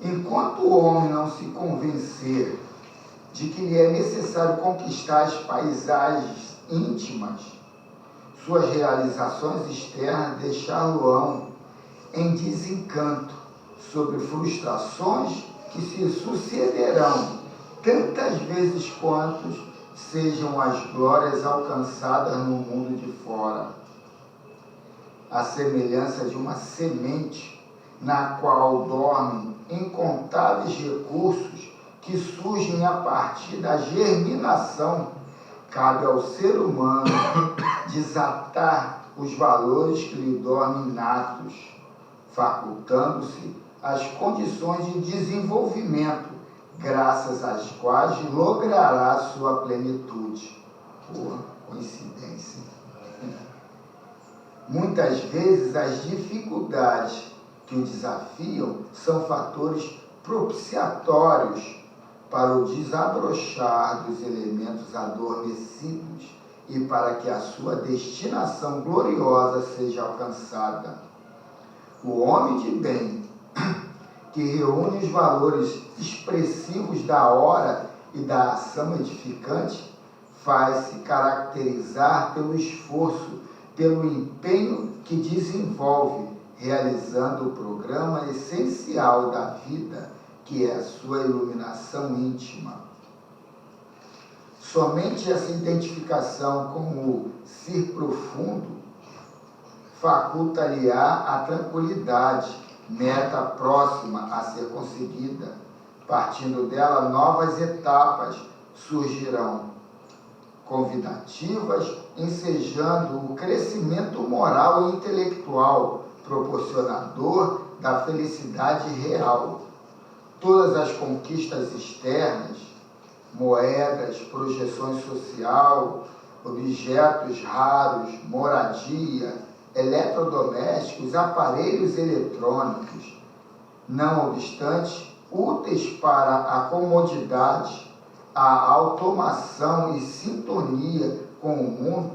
Enquanto o homem não se convencer de que lhe é necessário conquistar as paisagens íntimas, suas realizações externas deixar-lo-ão em desencanto sobre frustrações que se sucederão tantas vezes quantos sejam as glórias alcançadas no mundo de fora. A semelhança de uma semente na qual dormem incontáveis recursos que surgem a partir da germinação, cabe ao ser humano desatar os valores que lhe dormem inatos, facultando-se as condições de desenvolvimento, graças às quais logrará sua plenitude. Por coincidência. Muitas vezes as dificuldades que o desafiam são fatores propiciatórios para o desabrochar dos elementos adormecidos e para que a sua destinação gloriosa seja alcançada. O homem de bem, que reúne os valores expressivos da hora e da ação edificante, faz-se caracterizar pelo esforço, pelo empenho que desenvolve, realizando o programa essencial da vida, que é a sua iluminação íntima. Somente essa identificação com o ser profundo faculta-lhe-á a tranquilidade, meta próxima a ser conseguida. Partindo dela, novas etapas surgirão, convidativas, ensejando o crescimento moral e intelectual, proporcionador da felicidade real. Todas as conquistas externas, moedas, projeções social, objetos raros, moradia, eletrodomésticos, aparelhos eletrônicos, não obstante, úteis para a comodidade, a automação e sintonia com o mundo,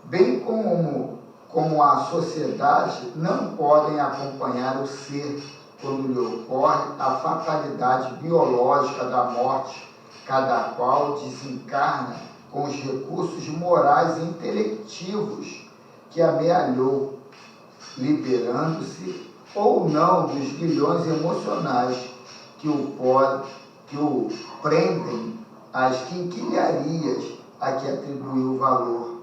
bem como a sociedade, não podem acompanhar o ser quando lhe ocorre a fatalidade biológica da morte, cada qual desencarna com os recursos morais e intelectivos que amealhou, liberando-se ou não dos grilhões emocionais que o prendem às quinquilharias a que atribuiu valor.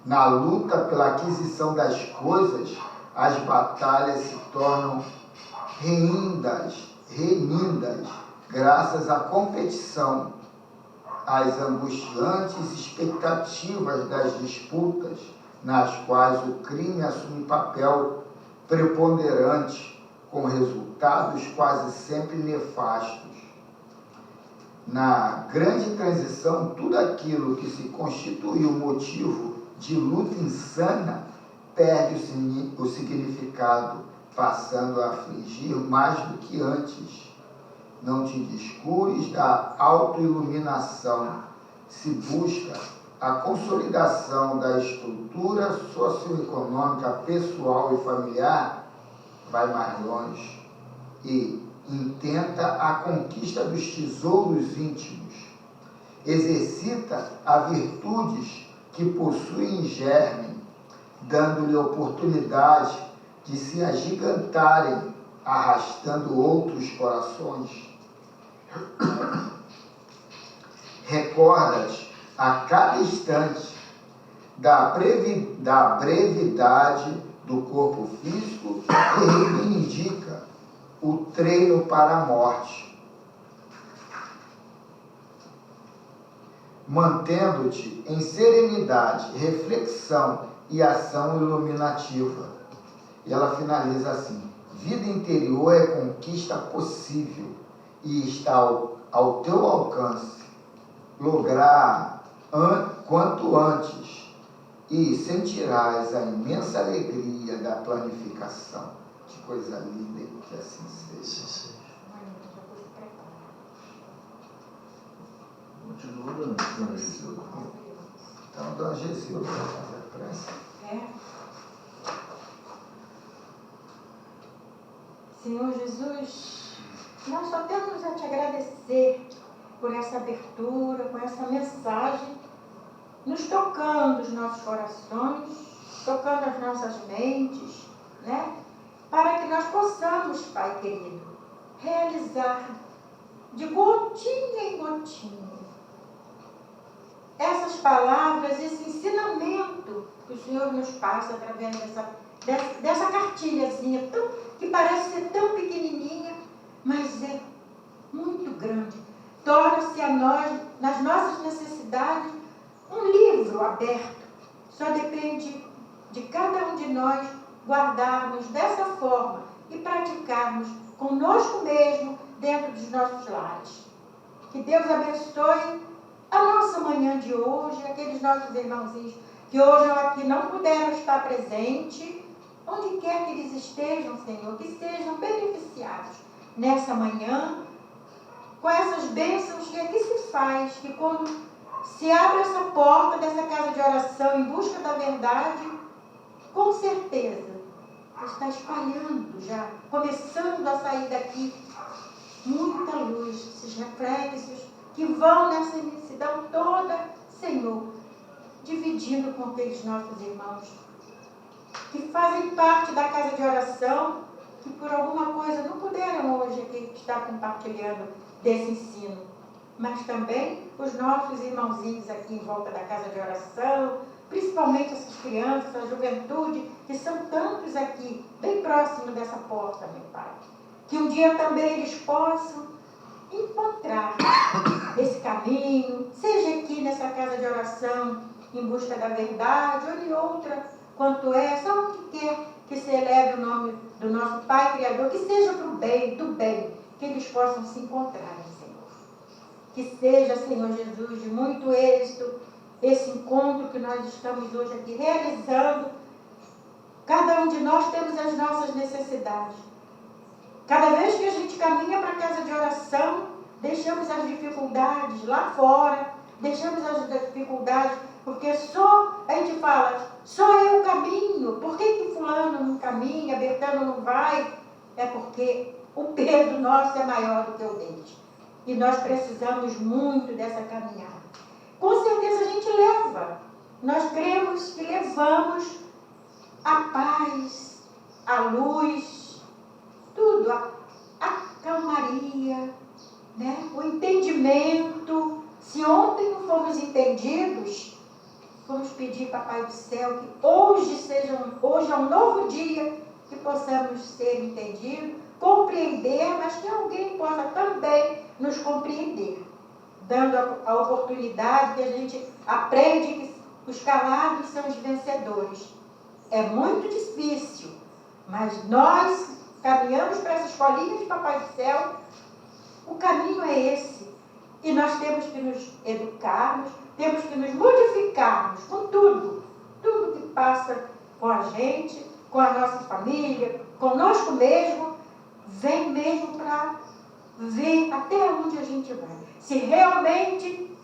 Na luta pela aquisição das coisas, as batalhas se tornam remidas, graças à competição, às angustiantes expectativas das disputas, nas quais o crime assume papel preponderante, com resultados quase sempre nefastos. Na grande transição, tudo aquilo que se constituiu motivo de luta insana perde o significado, passando a afligir mais do que antes. Não te descures da autoiluminação, se busca a consolidação da estrutura socioeconômica, pessoal e familiar, vai mais longe e intenta a conquista dos tesouros íntimos. Exercita as virtudes que possui em germe, dando-lhe oportunidade de se agigantarem, arrastando outros corações. Recordas a cada instante da brevidade do corpo físico e reivindica o treino para a morte, mantendo-te em serenidade, reflexão e ação iluminativa. E ela finaliza assim: vida interior é conquista possível e está ao teu alcance. Lograr quanto antes e sentirás a imensa alegria da planificação. Que coisa linda, e que assim seja. Continua, dona Gesilda. Então, dona Gesilda, vai fazer a prece. Senhor Jesus, Nós só temos a te agradecer por essa abertura, por essa mensagem, nos tocando os nossos corações, tocando as nossas mentes, né? Para que nós possamos, Pai querido, realizar de gotinha em gotinha essas palavras, esse ensinamento que o Senhor nos passa através dessa cartilhazinha que parece ser tão pequenininha, mas é muito grande. Torna-se a nós, nas nossas necessidades, um livro aberto. Só depende de cada um de nós guardarmos dessa forma e praticarmos conosco mesmo dentro dos nossos lares. Que Deus abençoe a nossa manhã de hoje, aqueles nossos irmãozinhos que hoje aqui não puderam estar presentes, onde quer que eles estejam, Senhor, que sejam beneficiados nessa manhã, com essas bênçãos que aqui se faz, que quando se abre essa porta dessa casa de oração em busca da verdade, com certeza está espalhando já, começando a sair daqui muita luz, esses reflexos que vão nessa imensidão toda, Senhor, dividindo com aqueles nossos irmãos que fazem parte da casa de oração, que por alguma coisa não puderam hoje aqui estar compartilhando desse ensino, mas também os nossos irmãozinhos aqui em volta da casa de oração, principalmente essas crianças, a juventude, que são tantos aqui, bem próximo dessa porta, meu Pai. Que um dia também eles possam encontrar esse caminho, seja aqui nessa casa de oração, em busca da verdade, ou em outra, quanto essa, onde quer que se eleve o nome do nosso Pai Criador, que seja para o bem, do bem, que eles possam se encontrar, Senhor. Que seja, Senhor Jesus, de muito êxito, esse encontro que nós estamos hoje aqui realizando. Cada um de nós temos as nossas necessidades. Cada vez que a gente caminha para a casa de oração, deixamos as dificuldades lá fora, deixamos as dificuldades, porque só, a gente fala, só eu caminho, por que fulano não caminha, Bertano não vai? É porque o peso nosso é maior do que o deles. E nós precisamos muito dessa caminhada. Com certeza a gente leva, nós cremos que levamos a paz, a luz, tudo, a calmaria, né? O entendimento. Se ontem não fomos entendidos, vamos pedir, Papai do Céu, que hoje é um novo dia, que possamos ser entendidos, compreender, mas que alguém possa também nos compreender, dando a oportunidade que a gente aprende que os calados são os vencedores. É muito difícil, mas nós caminhamos para essa escolinha de Papai do Céu, o caminho é esse. E nós temos que nos educarmos, temos que nos modificarmos com tudo que passa com a gente, com a nossa família, conosco mesmo, vem mesmo para ver até onde a gente vai. Se realmente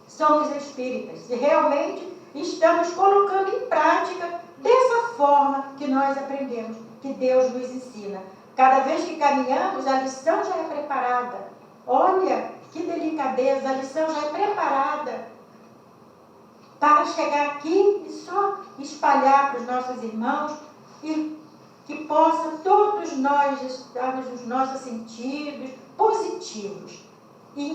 somos espíritas, se realmente estamos colocando em prática dessa forma que nós aprendemos, que Deus nos ensina. Cada vez que caminhamos, a lição já é preparada. Olha que delicadeza, a lição já é preparada para chegar aqui e só espalhar para os nossos irmãos e que possa todos nós estarmos nos nossos sentidos positivos e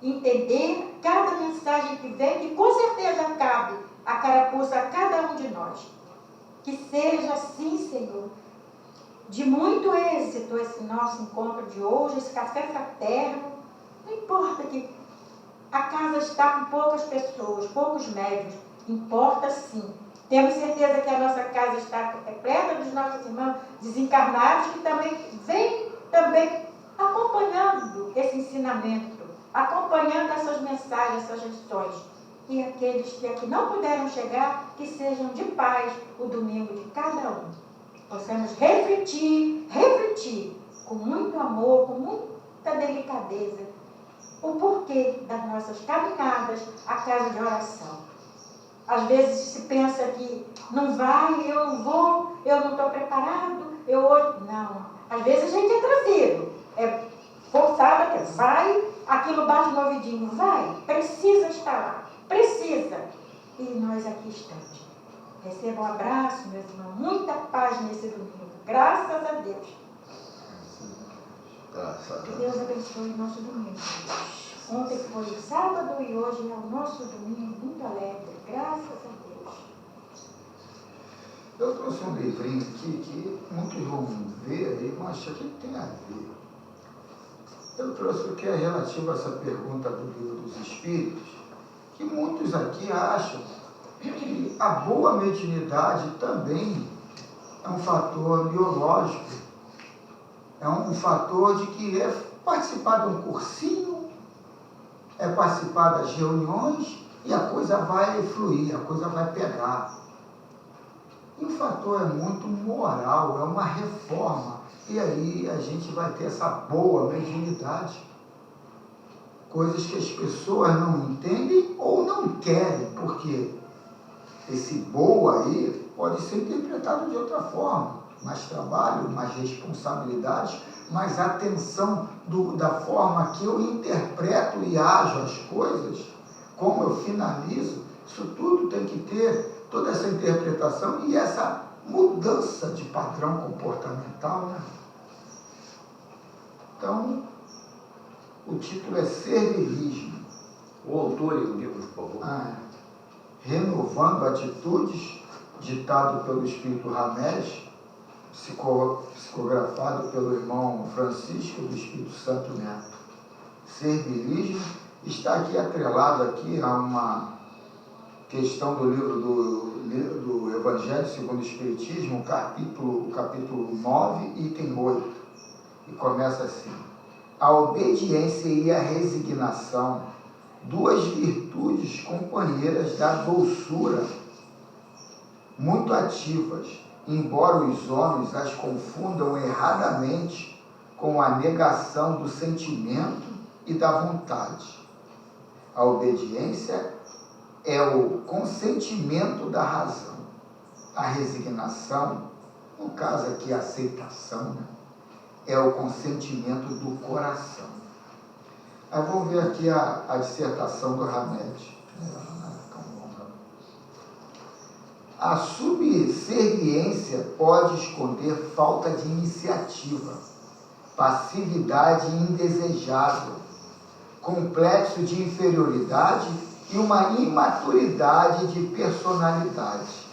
entender cada mensagem que vem, que com certeza cabe a carapuça a cada um de nós. Que seja assim, Senhor, de muito êxito esse nosso encontro de hoje, esse café fraterno. Não importa que a casa está com poucas pessoas, poucos médios, importa sim. Temos certeza que a nossa casa está repleta dos nossos irmãos desencarnados, que também vêm acompanhando esse ensinamento, acompanhando essas mensagens, essas lições. E aqueles que aqui não puderam chegar, que sejam de paz o domingo de cada um. Possamos refletir com muito amor, com muita delicadeza, o porquê das nossas caminhadas à casa de oração. Às vezes se pensa que não vai, eu não vou, eu não estou preparado, não. Às vezes vezes a gente é trazido, é forçado, vai, aquilo bate no ouvidinho, vai, precisa estar lá, precisa. E nós aqui estamos. Receba um abraço, meus irmãos, muita paz nesse domingo, graças a Deus. Que Deus abençoe o nosso domingo. Ontem foi o sábado e hoje é o nosso domingo muito alegre, graças a Deus. Eu trouxe um livrinho aqui que muitos vão ver e vão achar que tem a ver. Eu trouxe o que é relativo a essa pergunta do Livro dos Espíritos, que muitos aqui acham que a boa mediunidade também é um fator biológico, é um fator de que é participar de um cursinho, é participar das reuniões e a coisa vai fluir, a coisa vai pegar. E o fator é muito moral, é uma reforma. E aí a gente vai ter essa boa mediunidade. Coisas que as pessoas não entendem ou não querem, porque esse boa aí pode ser interpretado de outra forma. Mais trabalho, mais responsabilidade, mais atenção da forma que eu interpreto e ajo as coisas, como eu finalizo. Isso tudo tem que ter toda essa interpretação e essa mudança de padrão comportamental, né? Então, o título é Servilismo. O autor e o livro, por favor. Renovando Atitudes, ditado pelo Espírito Ramés, psicografado pelo irmão Francisco do Espírito Santo Neto. Servilismo está aqui atrelado aqui a uma questão do livro do Evangelho segundo o Espiritismo, capítulo 9, item 8. E começa assim: a obediência e a resignação, duas virtudes companheiras da doçura, muito ativas, embora os homens as confundam erradamente com a negação do sentimento e da vontade. A obediência é o consentimento da razão. A resignação, no caso aqui a aceitação, né, é o consentimento do coração. Aí vamos ver aqui a dissertação do Hamed. A subserviência pode esconder falta de iniciativa, passividade indesejável, complexo de inferioridade e uma imaturidade de personalidade.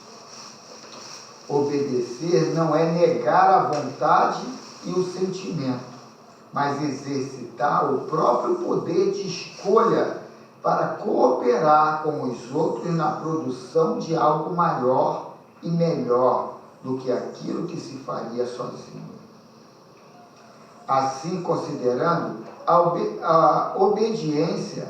Obedecer não é negar a vontade e o sentimento, mas exercitar o próprio poder de escolha para cooperar com os outros na produção de algo maior e melhor do que aquilo que se faria sozinho. Assim, considerando, a obediência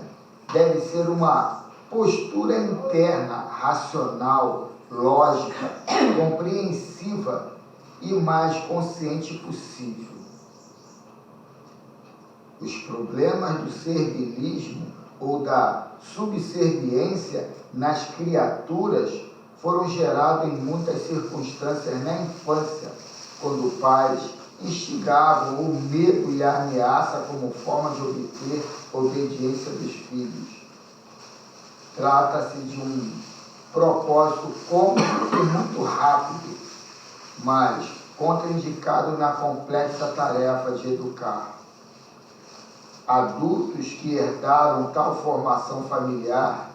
deve ser uma postura interna, racional, lógica, compreensiva e mais consciente possível. Os problemas do servilismo ou da subserviência nas criaturas foram gerados em muitas circunstâncias na infância, quando pais instigavam o medo e a ameaça como forma de obter obediência dos filhos. Trata-se de um propósito cômodo e muito rápido, mas contraindicado na complexa tarefa de educar. Adultos que herdaram tal formação familiar,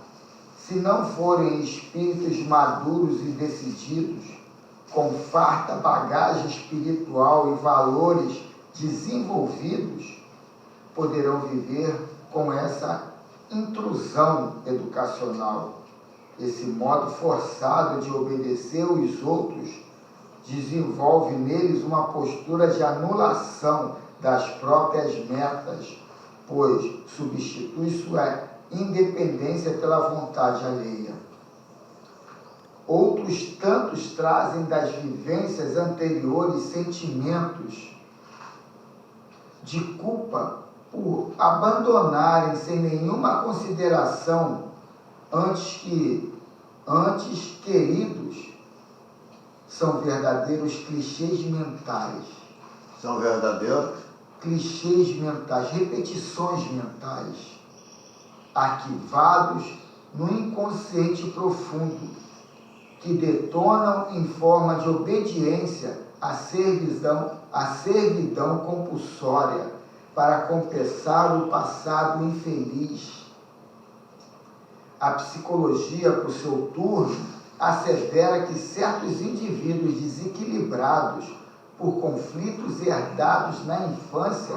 se não forem espíritos maduros e decididos, com farta bagagem espiritual e valores desenvolvidos, poderão viver com essa intrusão educacional. Esse modo forçado de obedecer os outros desenvolve neles uma postura de anulação das próprias metas, pois substitui sua independência pela vontade alheia. Outros tantos trazem das vivências anteriores sentimentos de culpa por abandonarem sem nenhuma consideração antes queridos, são verdadeiros clichês mentais. São verdadeiros? Clichês mentais, repetições mentais, arquivados no inconsciente profundo, que detonam em forma de obediência à servidão compulsória para compensar o passado infeliz. A psicologia, por seu turno, assevera que certos indivíduos desequilibrados por conflitos herdados na infância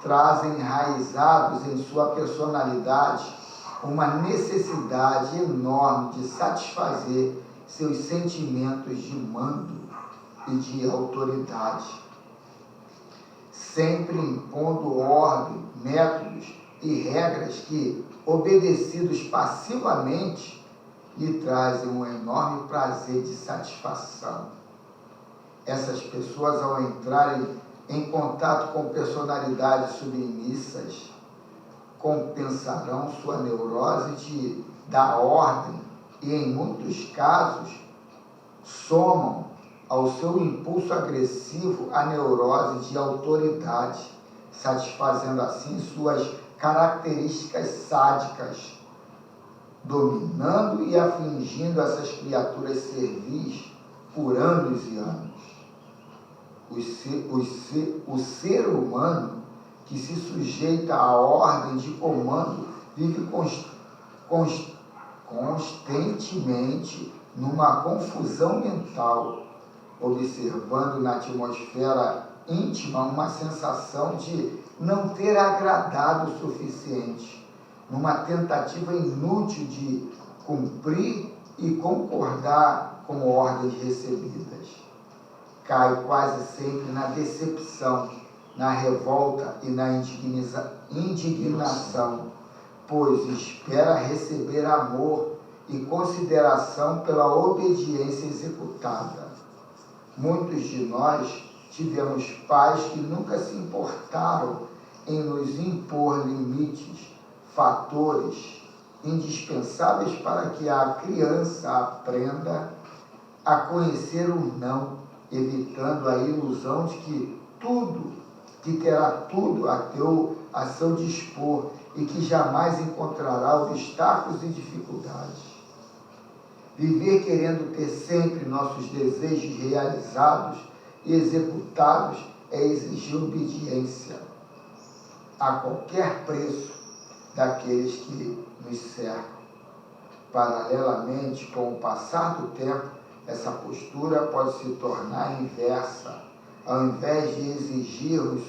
trazem enraizados em sua personalidade uma necessidade enorme de satisfazer seus sentimentos de mando e de autoridade, sempre impondo ordem, métodos e regras que, obedecidos passivamente, lhe trazem um enorme prazer de satisfação. Essas pessoas, ao entrarem em contato com personalidades submissas, compensarão sua neurose de dar ordem e, em muitos casos, somam ao seu impulso agressivo a neurose de autoridade, satisfazendo assim suas características sádicas, dominando e afligindo essas criaturas servis por anos e anos. O ser humano que se sujeita à ordem de comando vive constantemente numa confusão mental, observando na atmosfera íntima uma sensação de não ter agradado o suficiente, numa tentativa inútil de cumprir e concordar com ordens recebidas. Cai quase sempre na decepção, na revolta e na indignação, pois espera receber amor e consideração pela obediência executada. Muitos de nós tivemos pais que nunca se importaram em nos impor limites, fatores indispensáveis para que a criança aprenda a conhecer o não, evitando a ilusão de que terá tudo a seu dispor e que jamais encontrará obstáculos e dificuldades. Viver querendo ter sempre nossos desejos realizados e executados é exigir obediência a qualquer preço daqueles que nos cercam. Paralelamente, com o passar do tempo, essa postura pode se tornar inversa. Ao invés de exigirmos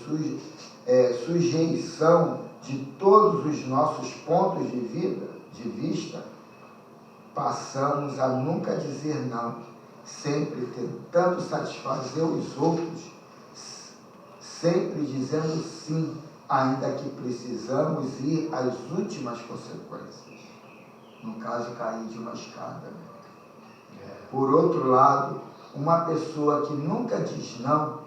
sujeição de todos os nossos pontos de vista, passamos a nunca dizer não, sempre tentando satisfazer os outros, sempre dizendo sim, ainda que precisamos ir às últimas consequências. No caso, cair de uma escada. Por outro lado, uma pessoa que nunca diz não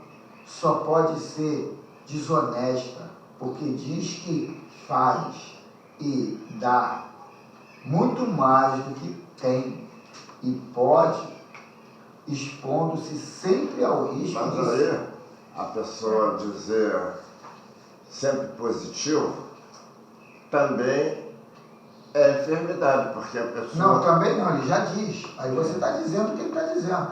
só pode ser desonesta, porque diz que faz e dá muito mais do que tem e pode, expondo-se sempre ao risco de... Mas aí, a pessoa dizer sempre positivo também é enfermidade, porque a pessoa... Não, também não, ele já diz. Aí você está dizendo o que ele está dizendo.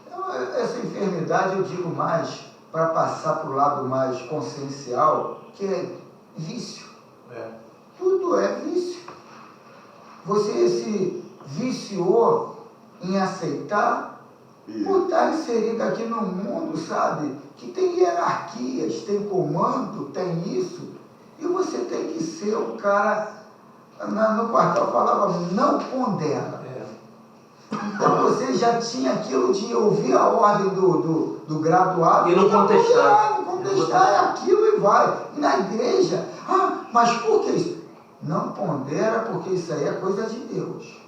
Então, essa enfermidade eu digo mais para passar para o lado mais consciencial, que é vício. Tudo é vício. Você se viciou em aceitar por estar inserido aqui no mundo, sabe? Que tem hierarquias, tem comando, tem isso. E você tem que ser o cara, no quartel falava, não pondera. Então você já tinha aquilo de ouvir a ordem do graduado e não contestar. Não contestar, é aquilo e vai. E na igreja, mas por que isso? Não pondera, porque isso aí é coisa de Deus.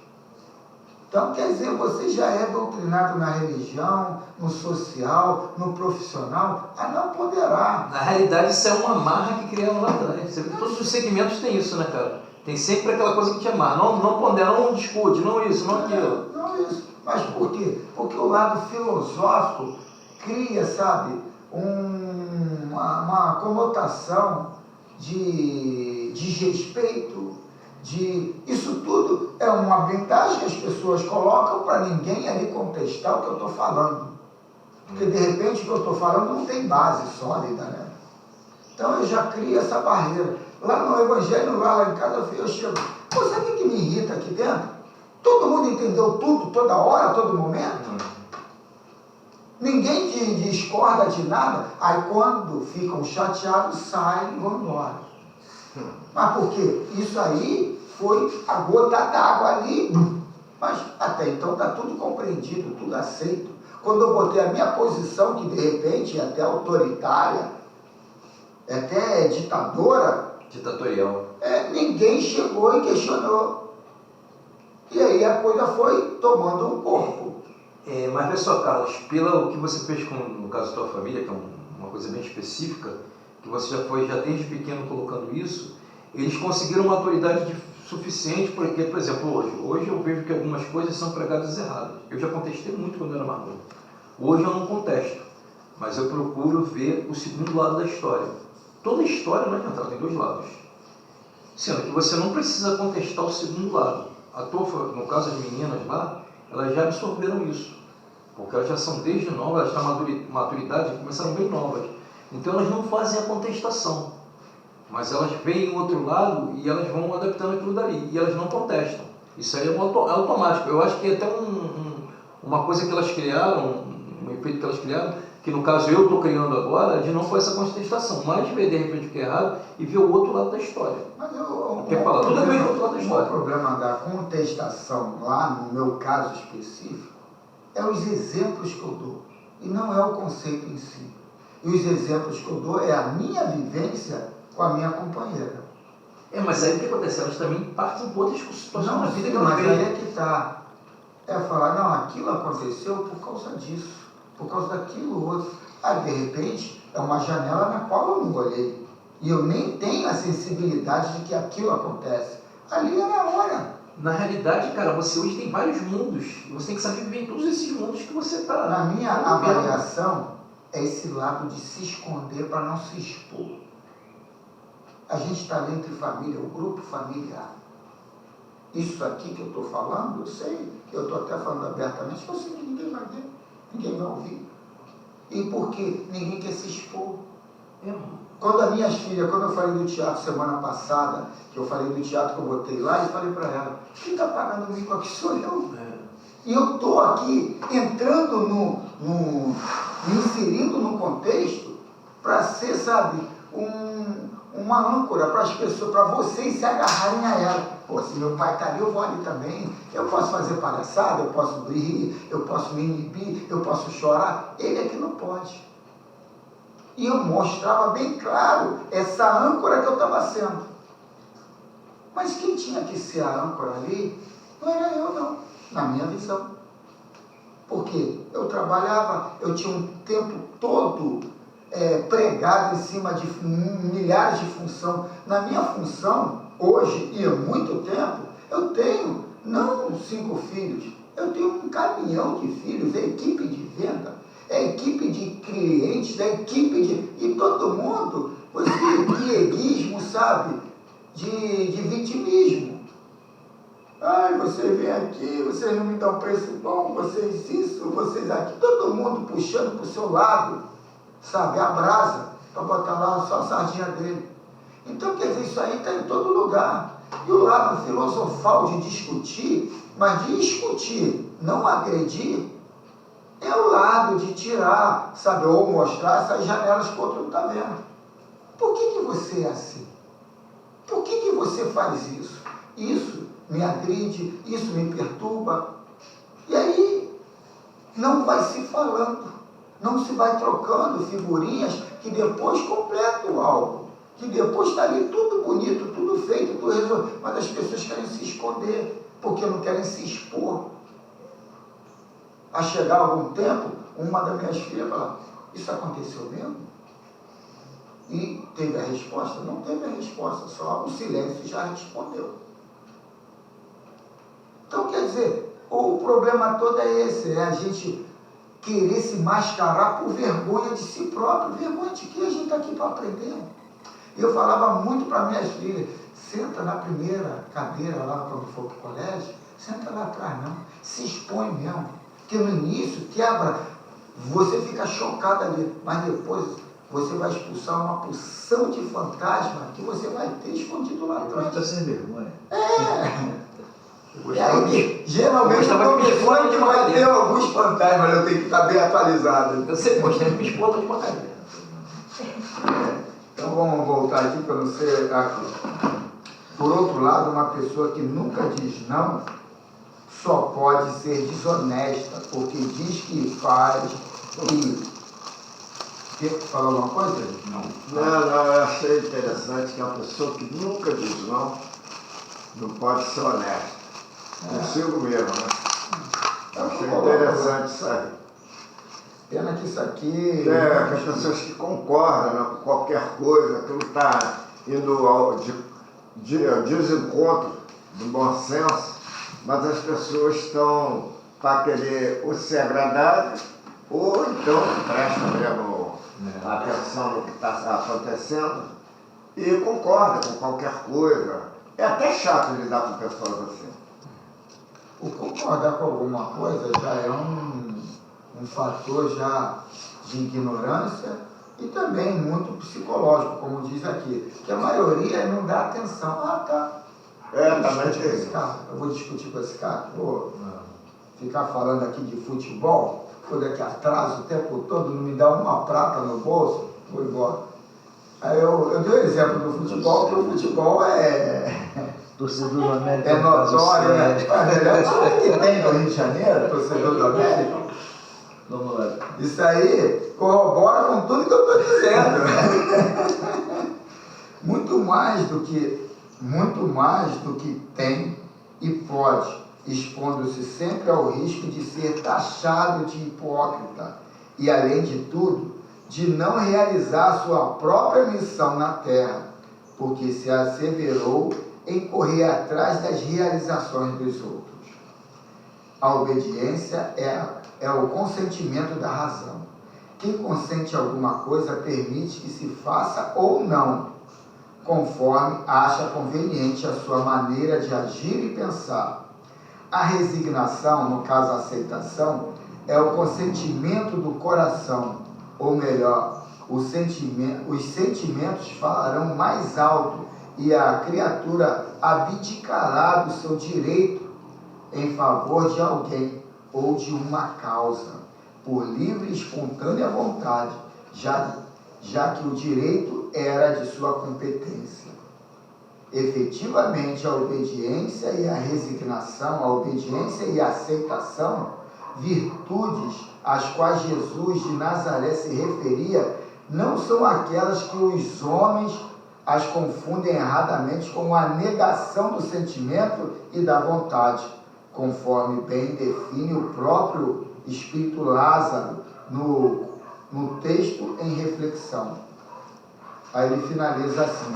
Então, quer dizer, você já é doutrinado na religião, no social, no profissional, a não ponderar. Na realidade, isso é uma amarra que criaram lá atrás. Todos os segmentos têm isso, né, cara? Tem sempre aquela coisa que te amarra. Não pondera, não discute, não isso, não aquilo. Não isso. Mas por quê? Porque o lado filosófico cria, sabe, uma conotação de desrespeito, isso tudo é uma blindagem que as pessoas colocam para ninguém ali contestar o que eu estou falando. Porque de repente o que eu estou falando não tem base sólida, né? Então eu já crio essa barreira. Lá no Evangelho, lá em casa, eu chego. Pô, sabe o que me irrita aqui dentro? Todo mundo entendeu tudo, toda hora, todo momento. Ninguém discorda de nada. Aí quando ficam chateados, saem e vão embora. Mas por quê? Isso aí foi a gota d'água ali. Mas até então está tudo compreendido, tudo aceito. Quando eu botei a minha posição, que de repente é até autoritária, é até ditadora, Ditatorial. ninguém chegou e questionou. E aí a coisa foi tomando um corpo. Mas olha só, Carlos, pelo que você fez no caso da tua família, que é uma coisa bem específica, que você já desde pequeno colocando isso, eles conseguiram maturidade suficiente, porque, por exemplo, hoje eu vejo que algumas coisas são pregadas erradas. Eu já contestei muito quando eu era mais novo. Hoje eu não contesto, mas eu procuro ver o segundo lado da história. Toda história não adianta, ela tem dois lados. Sendo que você não precisa contestar o segundo lado. No caso das meninas lá, elas já absorveram isso. Porque elas já são desde novas, elas têm maturidade, começaram bem novas. Então elas não fazem a contestação. Mas elas veem o outro lado e elas vão adaptando aquilo dali. E elas não contestam. Isso aí é automático. Eu acho que é até uma coisa que elas criaram, um efeito que elas criaram, que no caso eu estou criando agora, de não fazer essa contestação, mas ver de repente o que é errado e ver o outro lado da história. Mas Quer falar? Tudo bem com o outro lado da história. O problema da contestação lá, no meu caso específico, é os exemplos que eu dou, e não é o conceito em si. E os exemplos que eu dou é a minha vivência com a minha companheira. Mas aí o que acontece? Elas também partem por outras situações da vida que mas elas aí veem. é que está. É falar, não, aquilo aconteceu por causa disso, por causa daquilo outro. Aí, de repente, é uma janela na qual eu não olhei. E eu nem tenho a sensibilidade de que aquilo acontece. Ali era a hora. Na realidade, cara, você hoje tem vários mundos. Você tem que saber viver em todos esses mundos que você está. Na minha avaliação, é esse lado de se esconder para não se expor. A gente está ali entre família, o grupo familiar. Isso aqui que eu estou falando, eu sei, eu estou até falando abertamente, eu sei que ninguém vai ver, ninguém vai ouvir. E por quê? Ninguém quer se expor. Quando as minhas filhas, quando eu falei do teatro semana passada, que eu falei do teatro que eu botei lá, e falei para ela, quem está pagando o mico aqui sou eu. E eu estou aqui entrando me inserindo no contexto para ser, sabe, uma âncora para as pessoas, para vocês se agarrarem a ela. Pô, se meu pai está ali, eu vou ali também. Eu posso fazer palhaçada, eu posso rir, eu posso me inibir, eu posso chorar. Ele é que não pode. E eu mostrava bem claro essa âncora que eu estava sendo. Mas quem tinha que ser a âncora ali, não era eu não, na minha visão. Porque eu trabalhava, eu tinha um tempo todo pregado em cima de milhares de funções. Na minha função, hoje e há muito tempo, eu tenho, não 5 filhos, eu tenho um caminhão de filhos, é equipe de venda, é equipe de clientes, é equipe de... E todo mundo, esse pieguismo, sabe, de vitimismo. Ai, você vem aqui, vocês não me dão preço bom, vocês isso, vocês aquilo, todo mundo puxando para o seu lado, sabe, a brasa, para botar lá só a sardinha dele. Então, quer dizer, isso aí está em todo lugar. E o lado filosofal de discutir, mas de discutir, não agredir, é o lado de tirar, sabe, ou mostrar essas janelas que o outro não está vendo. Por que você é assim? Por que você faz isso? Isso me agride, isso me perturba. E aí, não vai se falando, não se vai trocando figurinhas que depois completam o álbum, que depois está ali tudo bonito, tudo feito, tudo resolvido, mas as pessoas querem se esconder, porque não querem se expor. A chegar algum tempo, uma das minhas filhas falou, isso aconteceu mesmo? E teve a resposta? Não teve a resposta, só o silêncio já respondeu. Então, quer dizer, O problema todo é esse, é a gente querer se mascarar por vergonha de si próprio. Vergonha de que a gente está aqui para aprender. Eu falava muito para minhas filhas, senta na primeira cadeira lá quando for para o colégio, senta lá atrás não, se expõe mesmo. Porque no início quebra, você fica chocado ali, mas depois você vai expulsar uma porção de fantasma que você vai ter escondido lá atrás. Está sem vergonha. E aí, geralmente eu estou que vai ter alguns fantasmas, eu tenho que estar bem atualizado. Eu sempre gostei de me expor de uma cadeira. Então vamos voltar aqui para não ser aqui. Por outro lado, uma pessoa que nunca diz não só pode ser desonesta, porque diz que faz e... Quer falar alguma coisa? Não, eu achei interessante que uma pessoa que nunca diz não pode ser honesta. Consigo mesmo, né? Eu achei interessante isso aí. Pena que isso aqui... que as pessoas que concordam, né, com qualquer coisa, aquilo está indo ao desencontro do bom senso, mas as pessoas estão para querer ou ser agradáveis, ou então prestam mesmo atenção no que está acontecendo e concorda com qualquer coisa. É até chato lidar com pessoas assim. O concordar com alguma coisa já é um fator já de ignorância e também muito psicológico, como diz aqui, que a maioria não dá atenção. Ah, tá. Também tem isso. Eu vou discutir com esse cara, vou ficar falando aqui de futebol, vou daqui atrás o tempo todo, não me dá uma prata no bolso, vou embora. Aí eu dei o exemplo do futebol, porque o futebol Torcedor do América. é notório, né? Melhor time que tem no Rio de Janeiro, torcedor do América. Vamos lá. Isso aí corrobora com tudo que eu estou dizendo. Muito mais do que tem e pode, expondo-se sempre ao risco de ser taxado de hipócrita e, além de tudo, de não realizar sua própria missão na terra, porque se asseverou em correr atrás das realizações dos outros. A obediência é o consentimento da razão. Quem consente alguma coisa permite que se faça ou não, conforme acha conveniente a sua maneira de agir e pensar. A resignação, no caso a aceitação, é o consentimento do coração, ou melhor, os sentimentos falarão mais alto e a criatura abdicará do seu direito em favor de alguém ou de uma causa, por livre e espontânea vontade, já que o direito era de sua competência. Efetivamente, a obediência e a resignação, a obediência e a aceitação, virtudes às quais Jesus de Nazaré se referia, não são aquelas que os homens as confundem erradamente com a negação do sentimento e da vontade, conforme bem define o próprio Espírito Lázaro no texto em reflexão. Aí ele finaliza assim,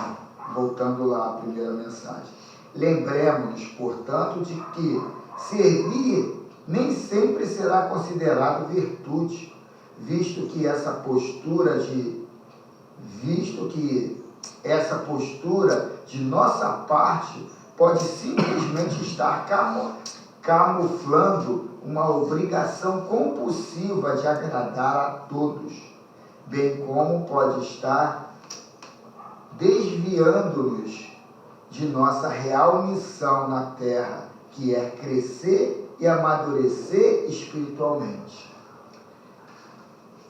voltando lá à primeira mensagem. Lembremos-nos, portanto, de que servir nem sempre será considerado virtude, visto que essa postura de nossa parte pode simplesmente estar camuflando uma obrigação compulsiva de agradar a todos, bem como pode estar desviando-nos de nossa real missão na terra, que é crescer e amadurecer espiritualmente.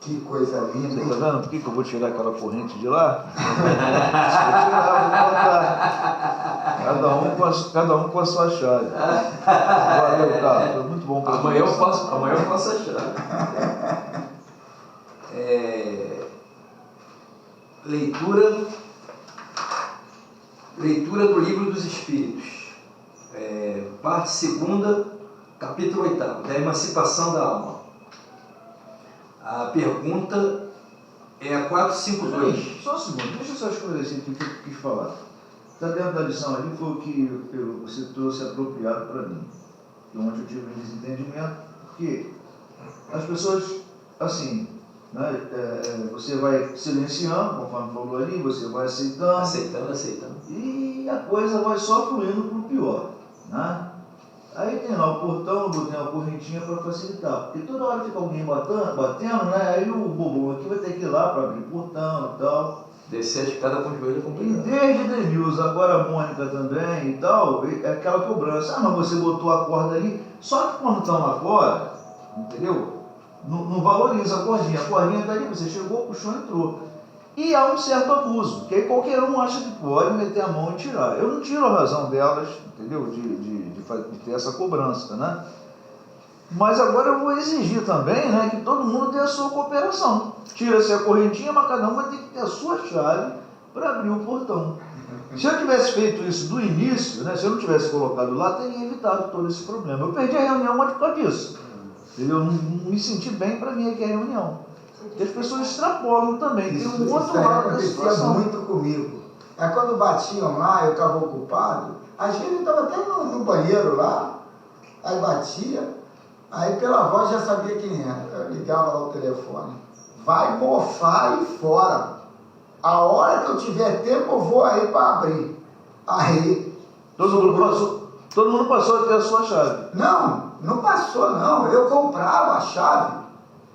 Que coisa linda, hein? Tá vendo por que eu vou tirar aquela corrente de lá? Vou botar. Cada um com a sua chave. Valeu, cara. Foi muito bom. Amanhã eu faço a chave. Leitura do Livro dos Espíritos. Parte 2ª, capítulo 8º, da emancipação da alma. A pergunta é a 452. Só um segundo, deixa eu só esclarecer aqui o que eu quis falar. Está dentro da lição ali, foi o que você trouxe apropriado para mim. onde eu tive um desentendimento, porque as pessoas, assim, né, você vai silenciando, conforme falou ali, você vai aceitando, e a coisa vai só fluindo para o pior, né? Aí tem lá o portão, eu botei uma correntinha para facilitar, porque toda hora fica alguém batendo, né? Aí o bobão aqui vai ter que ir lá para abrir o portão e tal. Descer a escada com o joelho E complicado. desde Denilson, agora a Mônica também e tal, é aquela cobrança. Ah, mas você botou a corda ali, só que quando estão lá fora, entendeu? Não valoriza a cordinha está ali, você chegou, puxou, entrou. E há um certo abuso, que aí qualquer um acha que pode meter a mão e tirar. Eu não tiro a razão delas, entendeu? De ter essa cobrança, né? Mas agora eu vou exigir também, né, que todo mundo dê a sua cooperação. Tira-se a correntinha, mas cada um vai ter que ter a sua chave para abrir o portão. Se eu tivesse feito isso do início, né, se eu não tivesse colocado lá, teria evitado todo esse problema. Eu perdi a reunião por causa disso. Eu não me senti bem para vir aqui a reunião. Porque as pessoas extrapolam também. Tem um outro Isso aí lado da acontecia situação. muito comigo. Aí quando batiam lá, eu estava ocupado, às vezes eu estava até no banheiro lá, aí batia, aí pela voz já sabia quem era. Eu ligava lá o telefone. Vai mofar e fora. A hora que eu tiver tempo, eu vou aí para abrir. Aí. Todo mundo passou a ter a sua chave. Não passou não. Eu comprava a chave.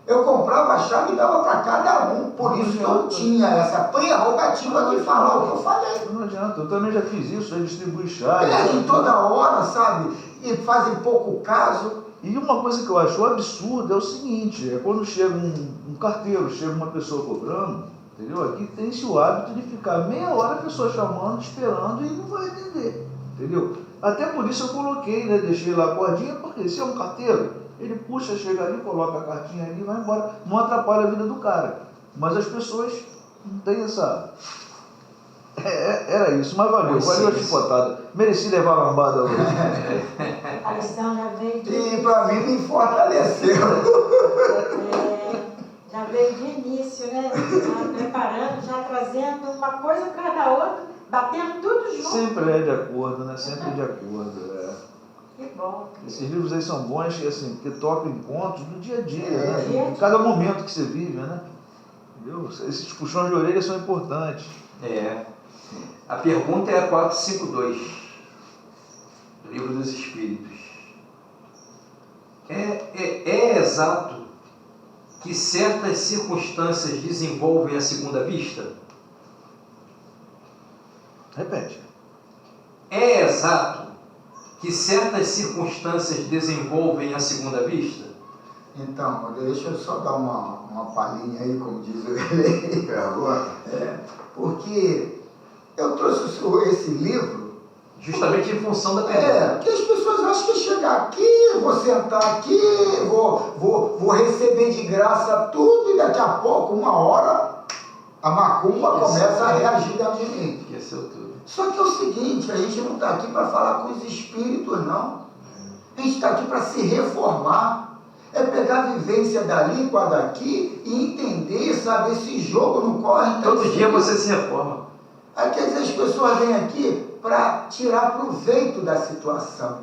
Eu comprava a chave e dava para cada um. Por isso que eu tinha essa prerrogativa de falar o que eu falei. Não adianta, eu também já fiz isso, já distribuí chave. Perdem toda hora, sabe? E fazem pouco caso. E uma coisa que eu acho absurda é o seguinte, é quando chega um carteiro, chega uma pessoa cobrando, entendeu? Aqui tem-se o hábito de ficar meia hora a pessoa chamando, esperando e não vai atender, entendeu? Até por isso eu coloquei, né? Deixei lá a cordinha, porque se é um carteiro, ele puxa, chega ali, coloca a cartinha ali e vai embora. Não atrapalha a vida do cara. Mas as pessoas não têm essa... Era isso, mas valeu a chicotada. Mereci levar a lambada hoje. A lição já veio de... E para mim me fortaleceu. Já veio de início, né? Já preparando, já trazendo uma coisa para da outra, batendo tudo junto. Sempre é de acordo, né? Sempre de acordo, Que bom. Esses livros aí são bons, assim, porque tocam em pontos do dia a dia, né? dia a dia. Em cada momento que você vive, né? Entendeu? Esses puxões de orelha são importantes. A pergunta é a 452, do Livro dos Espíritos. É exato que certas circunstâncias desenvolvem a segunda vista? Repete. É exato que certas circunstâncias desenvolvem a segunda vista? Então, deixa eu só dar uma palhinha aí, como diz o Ele. Porque eu trouxe esse livro Justamente em função da pergunta. porque as pessoas acham que chegar aqui, vou sentar aqui, vou receber de graça tudo e daqui a pouco, uma hora, a macumba começa a reagir dentro de mim. Esqueceu tudo. Só que é o seguinte, a gente não está aqui para falar com os espíritos, não. A gente está aqui para se reformar. É pegar a vivência dali com a daqui e entender, sabe, esse jogo não corre. Todo dia você se reforma. Aí quer dizer, as pessoas vêm aqui para tirar proveito da situação.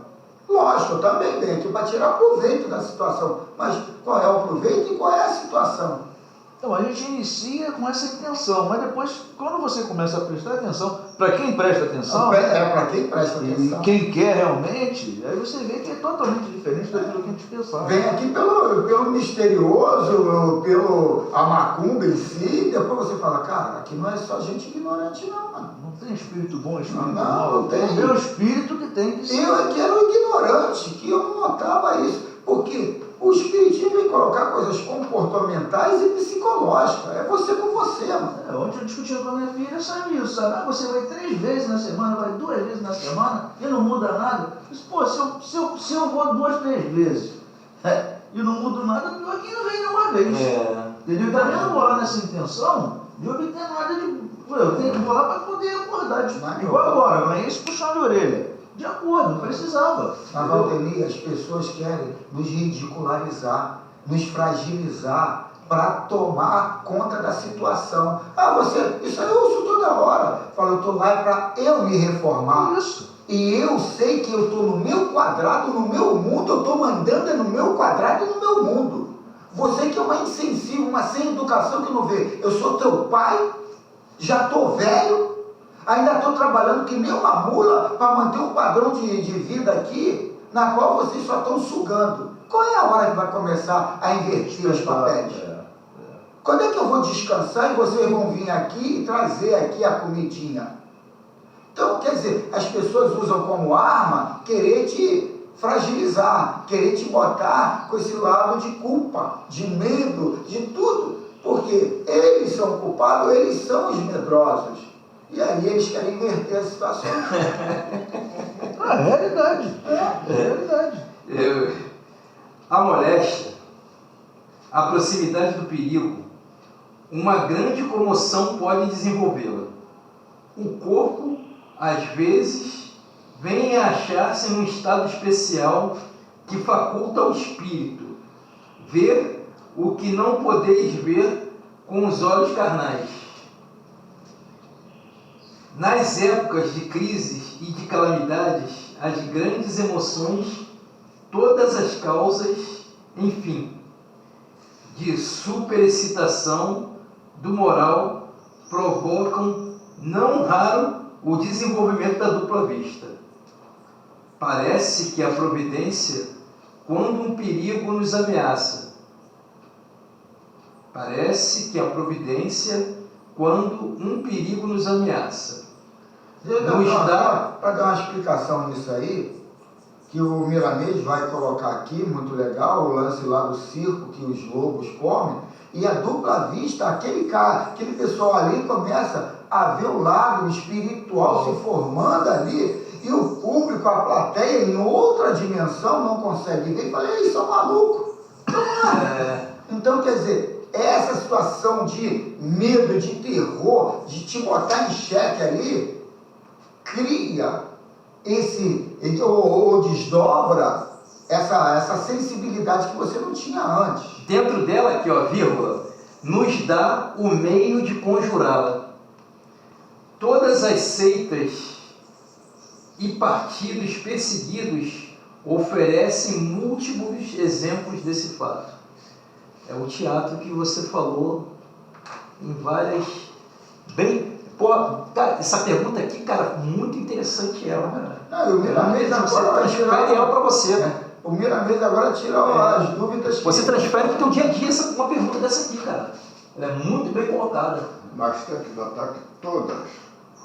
Lógico, eu também venho aqui para tirar proveito da situação. Mas qual é o proveito e qual é a situação? Então, a gente inicia com essa intenção, mas depois, quando você começa a prestar atenção, para quem presta atenção, Para quem presta e atenção. quem quer realmente, aí você vê que é totalmente diferente daquilo que a gente pensava. Vem aqui pelo misterioso, pelo a macumba em si, depois você fala, cara, aqui não é só gente ignorante não, mano. Não tem espírito bom, espírito Não, mau. não tem. O meu espírito que tem que ser. Eu aqui era um ignorante, que eu não notava isso, porque o espiritismo vem colocar coisas comportamentais e psicológicas, é você com você, mano. Ontem eu discutia com a minha filha, sabe isso, sabe? Ah, você vai 3 vezes na semana, vai 2 vezes na semana e não muda nada. Eu disse, pô, se eu vou 2, 3 vezes e não mudo nada, pior que não vem nenhuma vez. Entendeu? Então eu não vou lá nessa intenção de obter nada de... Eu vou lá para poder acordar. Igual agora, não é isso puxar de orelha. De acordo, precisava. Na Valdemir, as pessoas querem nos ridicularizar, nos fragilizar para tomar conta da situação. Isso aí eu ouço toda hora. Falo, eu estou lá para eu me reformar. Isso. E eu sei que eu estou no meu quadrado, no meu mundo, eu estou mandando no meu quadrado, no meu mundo. Você que é uma insensível, uma sem educação que não vê. Eu sou teu pai, já estou velho, ainda estou trabalhando que nem uma mula para manter um padrão de vida aqui, na qual vocês só estão sugando. Qual é a hora que vai começar a inverter os papéis? Quando é que eu vou descansar e vocês vão vir aqui e trazer aqui a comidinha? Então, quer dizer, as pessoas usam como arma querer te fragilizar, querer te botar com esse lado de culpa, de medo, de tudo. Porque eles são culpados, eles são os medrosos. E aí eles querem inverter a situação. É realidade. É realidade. A moléstia, a proximidade do perigo, uma grande comoção pode desenvolvê-la. O corpo, às vezes, vem a achar-se num estado especial que faculta ao espírito ver o que não podeis ver com os olhos carnais. Nas épocas de crises e de calamidades, as grandes emoções, todas as causas, enfim, de superexcitação do moral provocam, não raro, o desenvolvimento da dupla vista. Parece que a providência, quando um perigo nos ameaça, Para dar uma explicação nisso aí, que o Milanês vai colocar aqui, muito legal, o lance lá do circo que os lobos comem, e a dupla vista, aquele pessoal ali começa a ver o lado espiritual se formando ali, e o público, a plateia, em outra dimensão, não consegue ver, e fala, eles são malucos. Então, quer dizer, essa situação de medo, de terror, de te botar em xeque ali, cria ou desdobra essa sensibilidade que você não tinha antes. Dentro dela, aqui, ó, vírgula, nos dá o meio de conjurá-la. Todas as seitas e partidos perseguidos oferecem múltiplos exemplos desse fato. É o teatro que você falou em várias... Cara, essa pergunta aqui, cara, muito interessante ela, cara. O Milanês agora transfere ela para você, né? O Milanês agora tira as dúvidas. Você transfere para o teu dia a dia uma pergunta dessa aqui, cara. Ela é muito bem colocada. Mas tem que notar que todas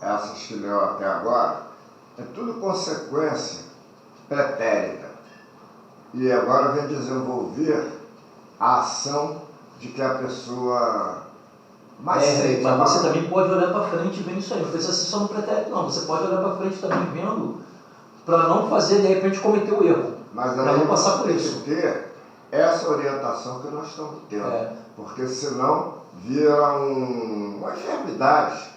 essas que leu até agora é tudo consequência pretérita. E agora vem desenvolver a ação de que a pessoa Mas você também pode olhar para frente vendo isso aí. Não precisa ser só no pretérito, não. Você pode olhar para frente também vendo para não fazer, de repente, cometer o erro. Mas para não passar por isso. Ter essa orientação que nós estamos tendo. Porque senão vira uma enfermidade